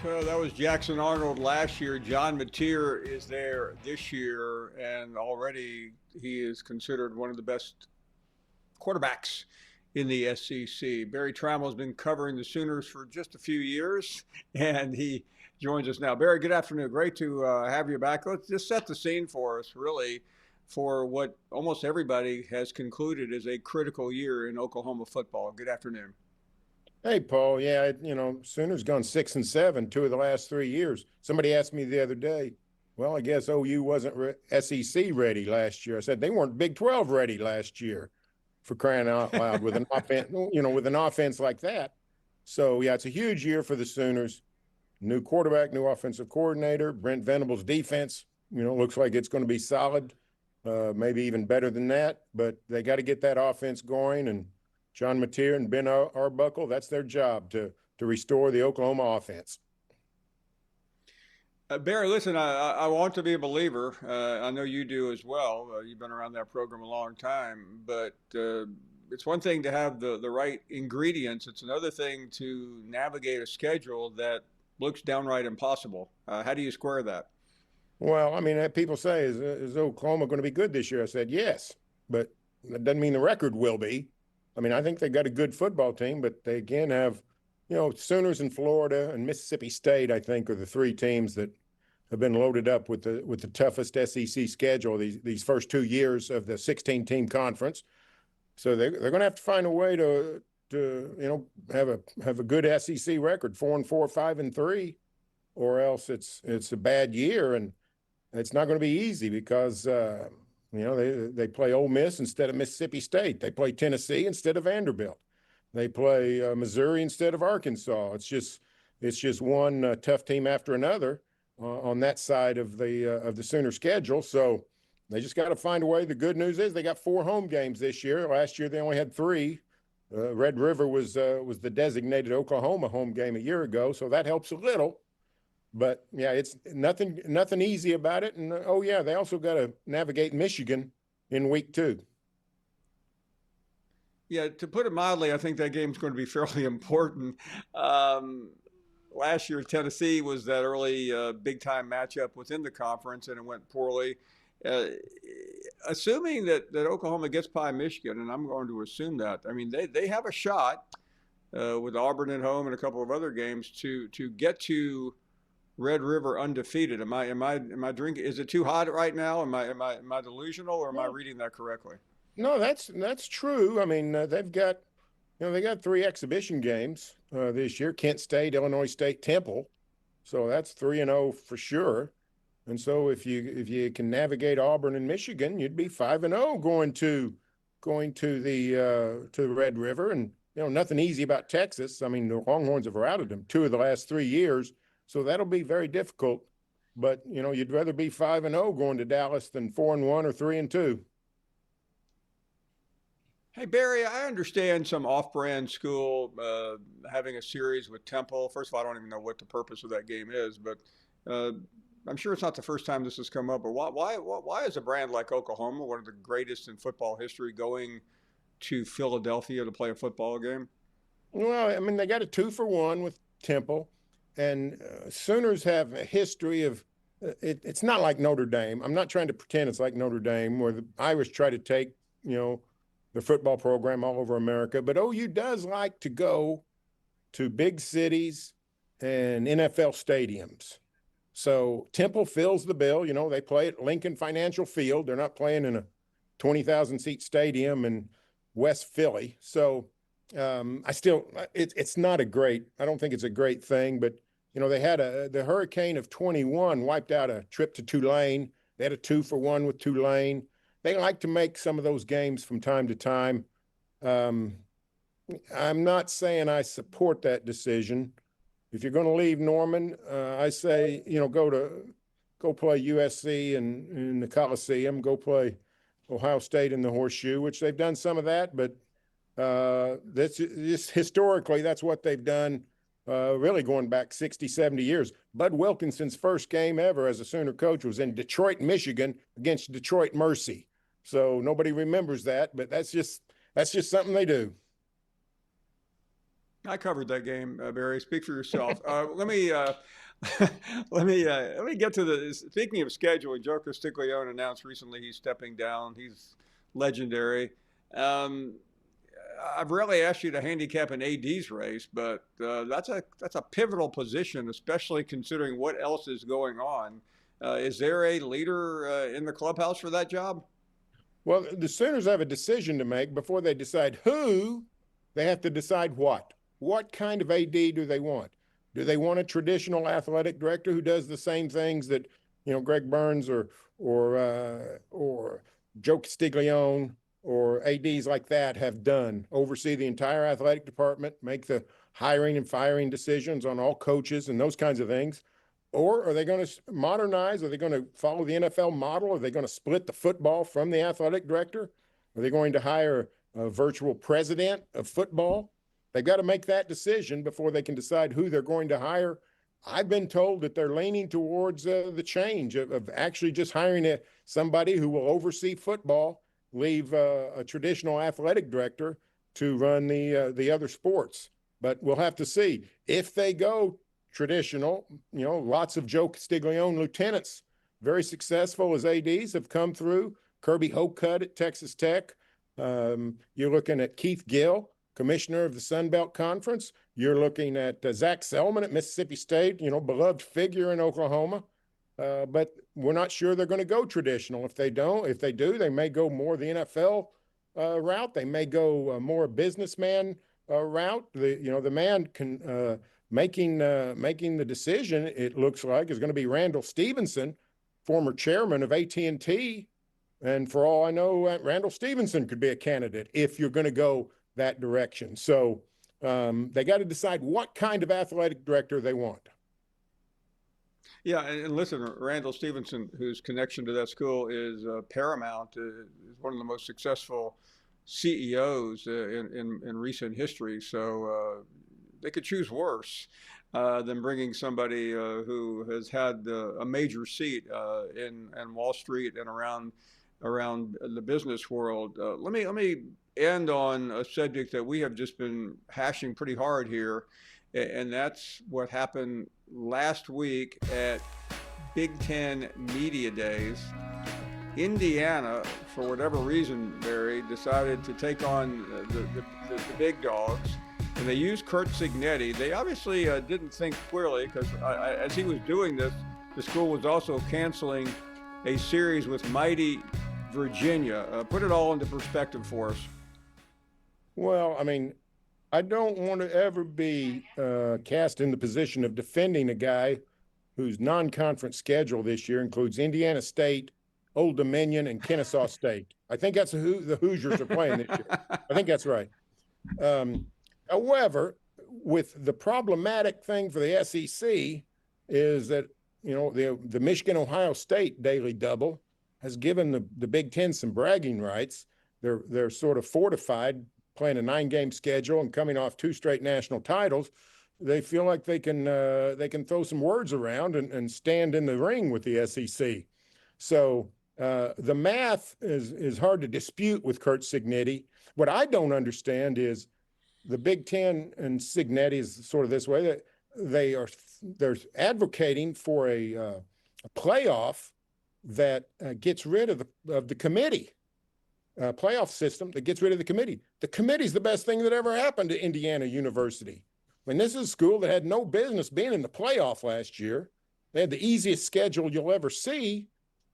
So that was Jackson Arnold last year. John Mateer is there this year, and already he is considered one of the best quarterbacks in the SEC. Berry-Tramel has been covering the Sooners for just a few years, and he joins us now. Barry, good afternoon. Great to have you back. Let's just set the scene for us, really, for what almost everybody has concluded is a critical year in Oklahoma football. Good afternoon. Hey, Paul. Yeah, Sooners gone 6-7 2 of the last 3 years. Somebody asked me the other day, well, I guess OU wasn't SEC ready last year. I said they weren't Big 12 ready last year, for crying out loud, with an offense, with an offense like that. So yeah, it's a huge year for the Sooners. New quarterback, new offensive coordinator. Brent Venables' defense, looks like it's going to be solid, maybe even better than that. But they got to get that offense going, and John Mateer and Ben Arbuckle, that's their job to restore the Oklahoma offense. Barry, listen, I want to be a believer. I know you do as well. You've been around that program a long time, but it's one thing to have the right ingredients. It's another thing to navigate a schedule that looks downright impossible. How do you square that? Well, I mean, people say, is Oklahoma going to be good this year? I said, yes, but that doesn't mean the record will be. I mean, I think they got a good football team, but they again have, Sooners in Florida and Mississippi State, I think, are the three teams that have been loaded up with the toughest SEC schedule these first 2 years of the 16-team conference. So they're going to have to find a way to have a good SEC record, 4-4, 5-3, or else it's a bad year, and it's not going to be easy because they play Ole Miss instead of Mississippi State. They play Tennessee instead of Vanderbilt. They play Missouri instead of Arkansas. It's just one tough team after another on that side of the Sooner schedule. So they just got to find a way. The good news is they got 4 home games this year. Last year they only had 3. Red River was the designated Oklahoma home game a year ago, so that helps a little. But yeah, it's nothing easy about it. And they also got to navigate Michigan in week 2. Yeah, to put it mildly, I think that game's going to be fairly important. Last year, Tennessee was that early big-time matchup within the conference, and it went poorly. Assuming that Oklahoma gets by Michigan, and I'm going to assume that, I mean, they have a shot with Auburn at home and a couple of other games to get to Red River undefeated. Am I drinking? Is it too hot right now? Am I delusional, or am I reading that correctly? No, that's true. I mean, they've got 3 exhibition games this year: Kent State, Illinois State, Temple. So that's 3-0 for sure. And so if you can navigate Auburn and Michigan, you'd be 5-0 going to the Red River. And nothing easy about Texas. I mean, the Longhorns have routed them 2 of the last 3 years, so that'll be very difficult. But you'd rather be 5-0 going to Dallas than 4-1 or 3-2. Hey, Barry, I understand some off-brand school having a series with Temple. First of all, I don't even know what the purpose of that game is, but I'm sure it's not the first time this has come up. But why is a brand like Oklahoma, one of the greatest in football history, going to Philadelphia to play a football game? Well, I mean, they got a 2-for-1 with Temple, and Sooners have a history of it's not like Notre Dame. I'm not trying to pretend it's like Notre Dame, where the Irish try to take, the football program all over America. But OU does like to go to big cities and NFL stadiums. So Temple fills the bill. They play at Lincoln Financial Field. They're not playing in a 20,000-seat stadium in West Philly. So it's not I don't think it's a great thing. But, they had the hurricane of 21 wiped out a trip to Tulane. They had a 2-for-1 with Tulane. They like to make some of those games from time to time. I'm not saying I support that decision. If you're going to leave Norman, I say, go play USC in the Coliseum, go play Ohio State in the Horseshoe, which they've done some of that, but that's just historically, that's what they've done, really going back 60, 70 years. Bud Wilkinson's first game ever as a Sooner coach was in Detroit, Michigan against Detroit Mercy. So nobody remembers that, but that's just something they do. I covered that game, Barry. Speak for yourself. Let me let me get to the. Speaking of scheduling, Joe Castiglione announced recently he's stepping down. He's legendary. Um, I've rarely asked you to handicap an AD's race, but that's a pivotal position, especially considering what else is going on. Is there a leader in the clubhouse for that job? Well, the Sooners have a decision to make before they decide who. They have to decide what. What kind of AD do they want? Do they want a traditional athletic director who does the same things that Greg Burns or Joe Castiglione or ADs like that have done? Oversee the entire athletic department, make the hiring and firing decisions on all coaches and those kinds of things. Or are they going to modernize? Are they going to follow the NFL model? Are they going to split the football from the athletic director? Are they going to hire a virtual president of football? They've got to make that decision before they can decide who they're going to hire. I've been told that they're leaning towards the change of actually just hiring somebody who will oversee football, leave a traditional athletic director to run the other sports. But we'll have to see if they go traditional. Lots of Joe Castiglione lieutenants, very successful as ADs, have come through. Kirby Hocutt at Texas Tech. You're looking at Keith Gill, commissioner of the Sun Belt Conference. You're looking at Zach Selman at Mississippi State, beloved figure in Oklahoma. But we're not sure they're going to go traditional. If they do, they may go more the NFL route. They may go more businessman route. The man can making the decision, it looks like, is going to be Randall Stevenson, former chairman of AT&T. And for all I know, Randall Stevenson could be a candidate if you're going to go that direction. So they got to decide what kind of athletic director they want. Yeah, and listen, Randall Stevenson, whose connection to that school is paramount, is one of the most successful CEOs in recent history. So they could choose worse than bringing somebody who has had a major seat in Wall Street and around the business world. Let me end on a subject that we have just been hashing pretty hard here, and that's what happened last week at Big Ten Media Days. Indiana, for whatever reason, Barry, decided to take on the big dogs, and they used Curt Cignetti. They obviously didn't think clearly, because as he was doing this, the school was also canceling a series with mighty Virginia. Put it all into perspective for us. Well, I mean, I don't want to ever be cast in the position of defending a guy whose non-conference schedule this year includes Indiana State, Old Dominion, and Kennesaw State. I think that's who the Hoosiers are playing this year. I think that's right. However, with the problematic thing for the SEC is that, the Michigan-Ohio State daily double has given the Big Ten some bragging rights. They're sort of fortified, playing a 9-game schedule and coming off 2 straight national titles. They feel like they can throw some words around and stand in the ring with the SEC. So the math is hard to dispute with Curt Cignetti. What I don't understand is the Big Ten, and Cignetti is sort of this way, that they're advocating for a playoff that gets rid of the committee. Playoff system that gets rid of the committee. The committee's the best thing that ever happened to Indiana University. I mean, this is a school that had no business being in the playoff last year. They had the easiest schedule you'll ever see,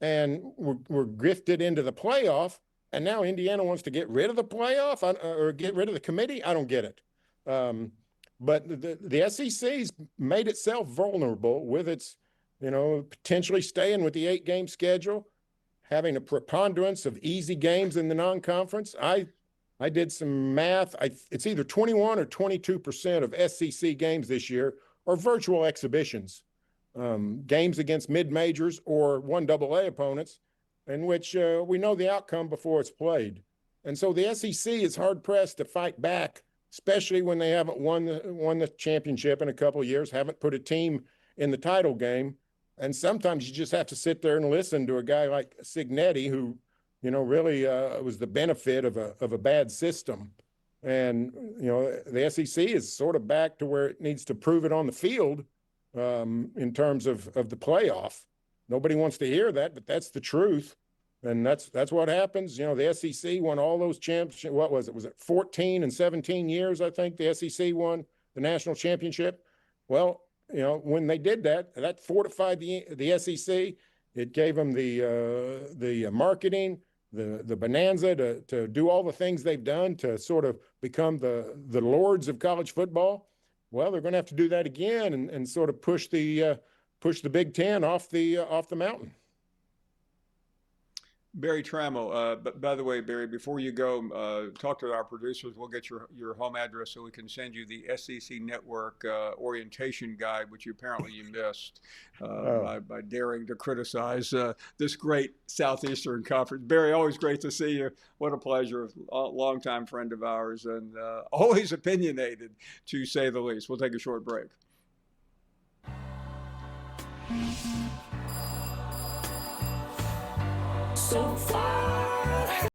and were grifted into the playoff. And now Indiana wants to get rid of the playoff or get rid of the committee. I don't get it. But the SEC's made itself vulnerable with its, potentially staying with the 8-game schedule, having a preponderance of easy games in the non-conference. I did some math. It's either 21 or 22% of SEC games this year are virtual exhibitions, games against mid-majors or 1AA opponents, in which we know the outcome before it's played. And so the SEC is hard-pressed to fight back, especially when they haven't won the championship in a couple of years, haven't put a team in the title game. And sometimes you just have to sit there and listen to a guy like Cignetti, who, really was the benefit of a bad system. And, the SEC is sort of back to where it needs to prove it on the field in terms of the playoff. Nobody wants to hear that, but that's the truth. And that's what happens. The SEC won all those championships. What was it? Was it 14 and 17 years, I think, the SEC won the national championship? Well, when they did that, that fortified the SEC. It gave them the marketing, the bonanza to do all the things they've done to sort of become the lords of college football. Well, they're going to have to do that again and sort of push the Big Ten off the mountain. Berry-tramel. But by the way, Barry, before you go, talk to our producers. We'll get your home address so we can send you the SEC Network orientation guide, which apparently you missed by daring to criticize this great Southeastern Conference. Barry, always great to see you. What a pleasure. A longtime friend of ours and always opinionated, to say the least. We'll take a short break. So far